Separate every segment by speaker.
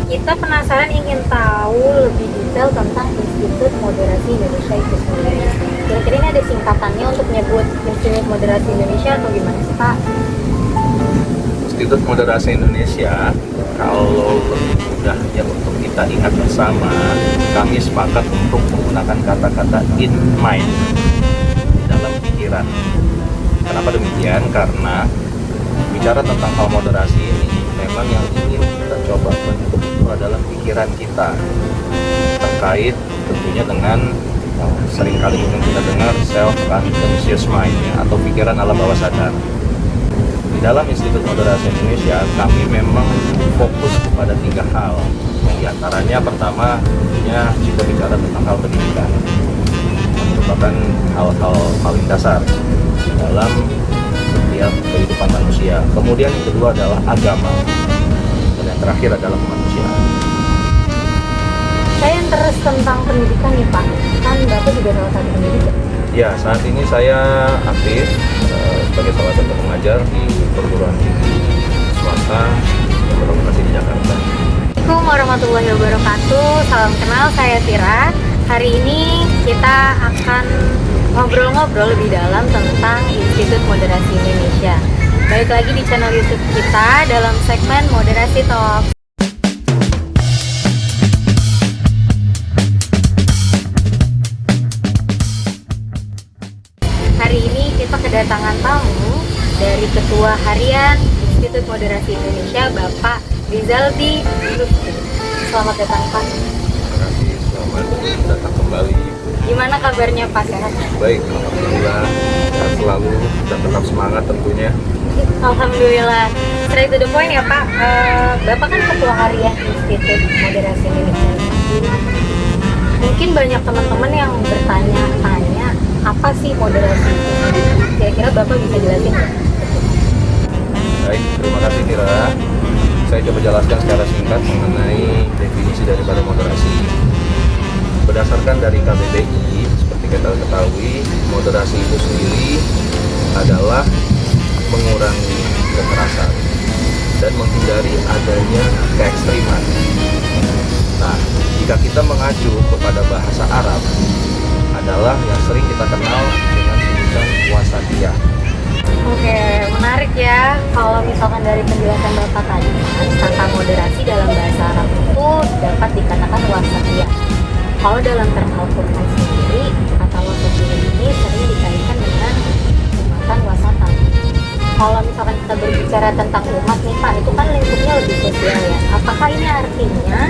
Speaker 1: Kita penasaran ingin tahu lebih detail tentang Institut Moderasi Indonesia itu sendiri. Kira-kira ini ada singkatannya untuk menyebut Institut Moderasi Indonesia atau gimana sih Pak?
Speaker 2: Institut Moderasi Indonesia, kalau lebih mudahnya untuk kita ingat bersama, kami sepakat untuk menggunakan kata-kata in mind, di dalam pikiran. Kenapa demikian? Karena bicara tentang hal moderasi ini, memang yang ingin kita coba bentuk itu adalah pikiran kita, terkait tentunya dengan seringkali mungkin kita dengar self unconscious mind, ya, atau pikiran alam bawah sadar. Di dalam Institut Moderasi Indonesia, kami memang fokus kepada 3 hal. Di antaranya pertama, tentunya jika bicara tentang hal pendidikan, merupakan hal-hal paling dasar dalam setiap kehidupan manusia. Kemudian yang kedua adalah agama, dan yang terakhir adalah kemanusiaan.
Speaker 1: Saya yang terus tentang pendidikan nih Pak, kan Bapak juga salah satu pendidik.
Speaker 2: Ya, saat ini saya aktif sebagai salah satu pengajar di perguruan tinggi swasta yang berlokasi di Jakarta.
Speaker 1: Assalamualaikum warahmatullahi wabarakatuh. Salam kenal, saya Tira. Hari ini kita akan ngobrol-ngobrol lebih dalam tentang Institut Moderasi Indonesia. Balik lagi di channel YouTube kita dalam segmen Moderasi Talk. Hari ini kita kedatangan tamu dari Ketua Harian Institut Moderasi Indonesia, Bapak Rizaldi Lutfi. Selamat datang Pak.
Speaker 2: Terima kasih, selamat datang kembali.
Speaker 1: Gimana kabarnya Pak? Sehat?
Speaker 2: Baik, alhamdulillah, sehat selalu dan tetap semangat tentunya.
Speaker 1: Alhamdulillah. Straight to the point ya Pak. Bapak kan Ketua Harian Institut Moderasi Indonesia. Mungkin banyak teman-teman yang bertanya-tanya, apa sih moderasi itu? Kira-kira Bapak bisa jelasin nggak?
Speaker 2: Baik, terima kasih Tira. Saya coba jelaskan secara singkat mengenai definisi daripada moderasi. Berdasarkan dari KBBI, seperti kita ketahui, moderasi itu sendiri adalah mengurangi kekerasan dan menghindari adanya keekstriman. Nah, jika kita mengacu kepada bahasa Arab, adalah yang sering kita kenal dengan sebutan wasatiyah.
Speaker 1: Oke, menarik ya. Kalau misalkan dari penjelasan Bapak tadi, kata moderasi dalam bahasa Arab itu dapat dikatakan wasatiyah. Kalau dalam term Al-Quran sendiri, kata wasatiyah ini sering dikaitkan dengan umatan wasatan. Kalau misalkan kita berbicara tentang umat nih Pak, itu kan lingkupnya lebih sosial ya. Apakah ini artinya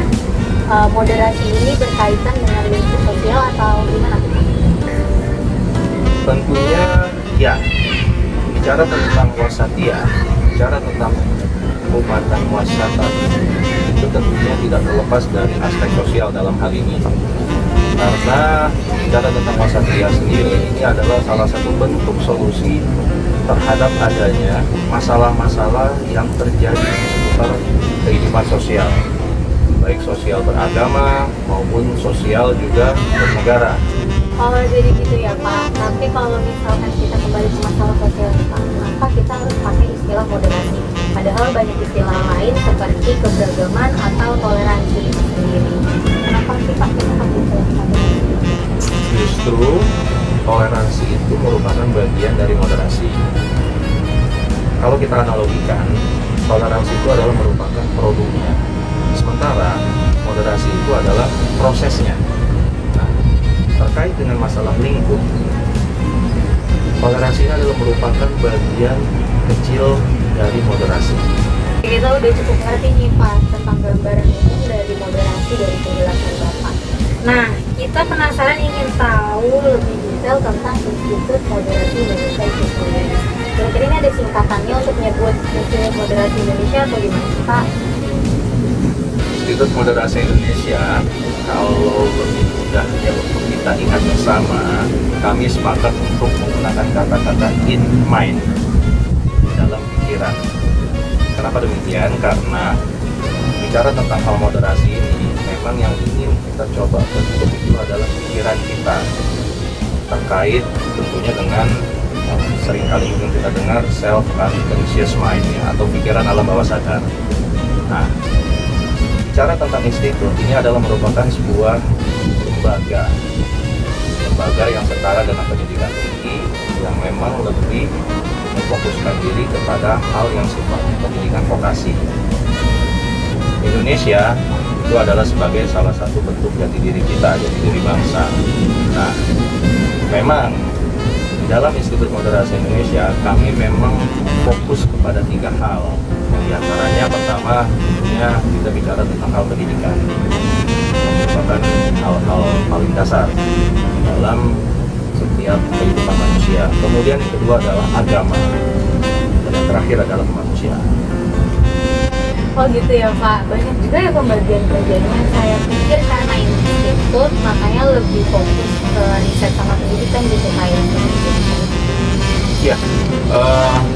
Speaker 1: moderasi ini berkaitan dengan lingkup sosial atau gimana?
Speaker 2: Tentunya ya, bicara tentang wasatiyah, bicara tentang umat dan wasatan, itu tentunya tidak terlepas dari aspek sosial dalam hal ini. Karena bicara tentang wasatiyah sendiri, ini adalah salah satu bentuk solusi terhadap adanya masalah-masalah yang terjadi di seputar kehidupan sosial, baik sosial beragama maupun sosial juga bernegara.
Speaker 1: Oh jadi gitu ya Pak. Tapi kalau misalkan kita kembali ke masalah sosial nih Pak, kenapa kita harus pakai istilah moderasi? Padahal banyak istilah lain seperti keberagaman atau toleransi itu sendiri. Kenapa sih Pak kita pakai istilah moderasi?
Speaker 2: Justru toleransi itu merupakan bagian dari moderasi. Kalau kita analogikan, toleransi itu adalah merupakan produknya, sementara moderasi itu adalah prosesnya. Nah, terkait dengan masalah lingkup, toleransi ini adalah merupakan bagian kecil dari moderasi.
Speaker 1: Kita udah cukup ngerti nih Pak tentang gambaran umum dari moderasi dari penjelasan Bapak. Nah, kita penasaran ingin tahu lebih detail tentang Institut Moderasi Indonesia itu sendiri. Kira-kira ini ada singkatannya untuk menyebut Institut Moderasi Indonesia atau gimana sih Pak?
Speaker 2: Institut Moderasi Indonesia, kalau lebih mudahnya untuk kita ingat bersama, kami sepakat untuk menggunakan kata-kata in mind, di dalam pikiran. Kenapa demikian? Karena bicara tentang hal moderasi ini, memang yang ingin kita coba bentuk itu adalah pikiran kita, terkait tentunya dengan seringkali mungkin kita dengar self unconscious mind, ya, atau pikiran alam bawah sadar. Nah, bicara tentang institut, ini adalah merupakan sebuah lembaga yang setara dengan pendidikan tinggi yang memang lebih memfokuskan diri kepada hal yang sifatnya pendidikan vokasi. Indonesia itu adalah sebagai salah satu bentuk jati diri kita, jati diri bangsa. Nah, memang di dalam Institut Moderasi Indonesia kami memang fokus kepada 3 hal. Di antaranya pertama tentunya kita bicara tentang hal pendidikan, merupakan hal-hal paling dasar dalam setiap kehidupan manusia. Kemudian yang kedua adalah agama, dan yang terakhir adalah kemanusiaan.
Speaker 1: Oh gitu ya Pak, banyak juga ya pembagian kerjanya. Saya pikir karena institut makanya lebih fokus ke riset sama pendidikan gitu kayak
Speaker 2: Ya,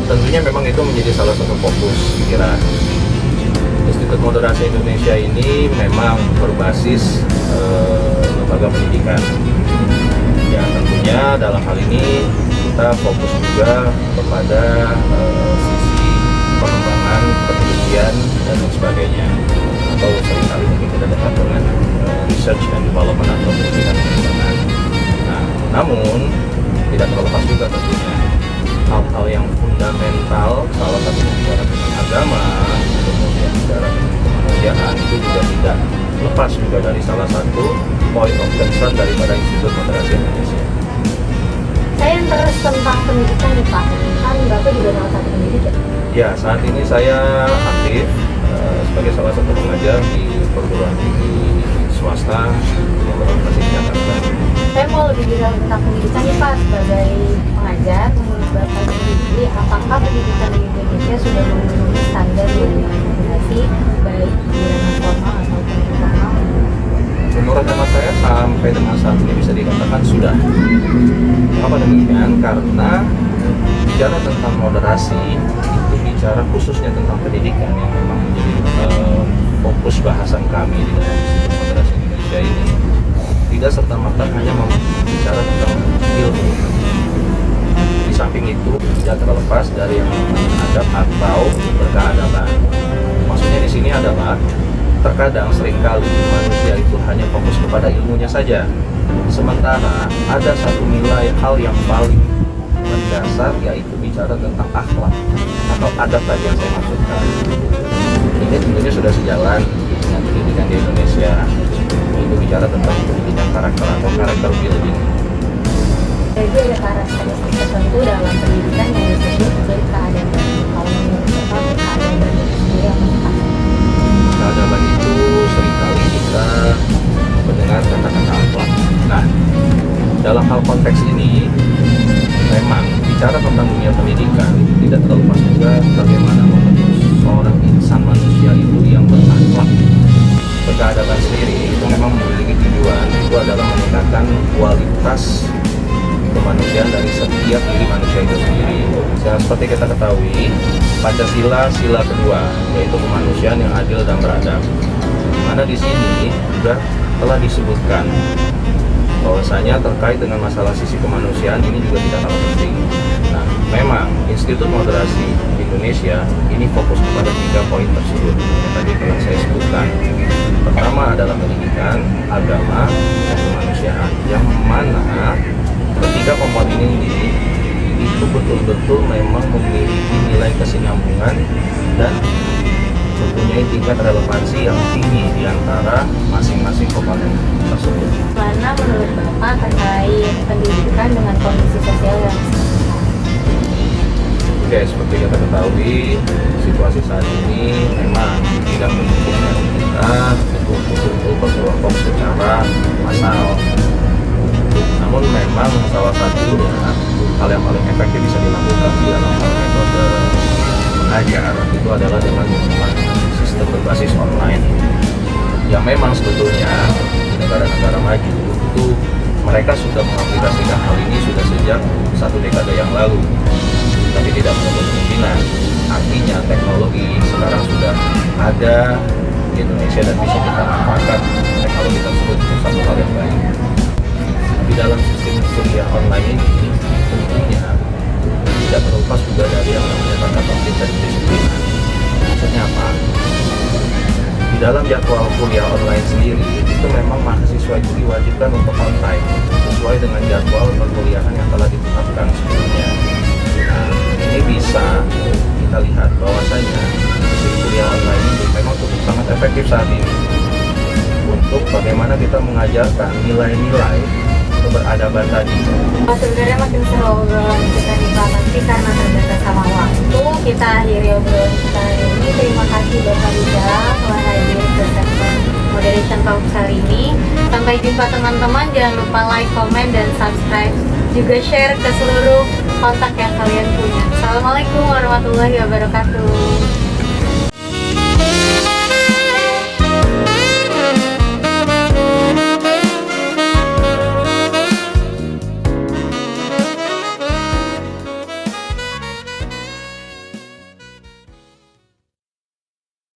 Speaker 2: tentunya memang itu menjadi salah satu fokus kira. Institut Moderasi Indonesia ini memang berbasis lembaga pendidikan. Ya, tentunya dalam hal ini kita fokus juga kepada sisi pengembangan penelitian dan lain sebagainya, atau seringkali mungkin kita dengar dengan research and development atau penelitian dan pengembangan. Nah, namun tidak terlepas juga tentunya hal-hal yang fundamental, salah satunya bicara tentang agama, kemudian bicara tentang kemanusiaan, itu juga tidak lepas juga dari salah satu point of concern daripada Institut Moderasi Indonesia.
Speaker 1: saya interest tentang pendidikan nih Pak, kan Bapak juga salah satu pendidik ya?
Speaker 2: Ya, saat ini saya aktif sebagai salah satu pengajar di perguruan tinggi swasta yang berlokasi di Jakarta.
Speaker 1: Saya mau lebih bicara tentang pendidikan nih Pak, sebagai pengajar. Menurut Bapak sendiri, apakah pendidikan di Indonesia sudah memenuhi standar yang diakomodasi baik di ranah formal ataupun informal?
Speaker 2: Menurut hemat saya sampai dengan saat ini bisa dikatakan sudah. Kenapa demikian? Karena bicara tentang moderasi itu bicara khususnya tentang pendidikan yang memang menjadi fokus bahasan kami di dalam Institut Moderasi Indonesia ini, tidak serta-merta hanya bicara tentang ilmu. Di samping itu tidak terlepas dari yang namanya adab atau berkeadaban. Maksudnya di sini adalah terkadang seringkali manusia itu hanya fokus kepada ilmunya saja, sementara ada satu nilai hal yang paling mendasar, yaitu bicara tentang akhlak atau adab tadi yang saya maksudkan. Ini tentunya sudah sejalan dengan pendidikan di Indonesia. Itu bicara tentang pendidikan karakter atau karakter building.
Speaker 1: Jadi ada karakteristik tertentu dalam pendidikan yang disebut berkeadaban. Kalau menurut Bapak berkeadaban itu sendiri apa?
Speaker 2: Keadaban itu seringkali kita mendengar kata-kata akhlak. Nah, dalam hal konteks ini memang bicara tentang dunia pendidikan itu tidak terlepas juga bagaimana membentuk seorang insan manusia itu yang berakhlak. Berkeadaban sendiri itu memang memiliki tujuan, itu adalah meningkatkan kualitas kemanusiaan dari setiap diri manusia itu sendiri. Seperti kita ketahui, Pancasila sila kedua yaitu kemanusiaan yang adil dan beradab. Mana di sini juga telah disebutkan bahwasanya terkait dengan masalah sisi kemanusiaan ini juga tidak kalah penting. Nah, memang Institut Moderasi Indonesia ini fokus kepada 3 poin tersebut yang tadi telah saya sebutkan. Pertama adalah pendidikan, agama, dan kemanusiaan, yang mana ketiga komponen ini itu betul-betul memang memiliki nilai kesinambungan dan mempunyai tingkat relevansi yang tinggi di antara masing-masing komponen tersebut.
Speaker 1: Mana menurut Bapak terkait pendidikan dengan kondisi sosial yang
Speaker 2: Oke, seperti kita ketahui, situasi saat ini memang tidak memungkinkan kita untuk betul-betul berkelompok secara massal. Namun memang salah satunya hal yang paling efektif bisa dilakukan di dalam hal metode mengajar itu adalah dengan menggunakan sistem berbasis online. Yang memang sebetulnya di negara-negara maju itu mereka sudah mengaplikasikan hal ini sudah sejak 1 dekade yang lalu, tapi tidak menutup kemungkinan. Artinya teknologi sekarang sudah ada di Indonesia dan bisa kita manfaatkan teknologi tersebut untuk satu hal yang baik. Di dalam sistem kuliah online ini tentunya tidak terlepas juga dari yang namanya tata tertib dan disiplin. Maksudnya apa? Di dalam jadwal kuliah online sendiri itu memang mahasiswa itu diwajibkan untuk on time sesuai dengan jadwal perkuliahan yang telah ditetapkan sebelumnya. Nah, ini bisa kita lihat bahwasanya sistem kuliah online ini memang cukup sangat efektif saat ini untuk bagaimana kita mengajarkan nilai-nilai keberadaban tadi.
Speaker 1: Sebenarnya makin seru obrolan kita nih Pak, tapi karena terbatas sama waktu, kita akhiri obrolan kita hari ini. Terima kasih Bapak Rizal telah hadir ke segmen Moderation Talk kali ini. Sampai jumpa teman-teman, jangan lupa like, comment, dan subscribe. Juga share ke seluruh kontak yang kalian punya. Assalamualaikum warahmatullahi wabarakatuh.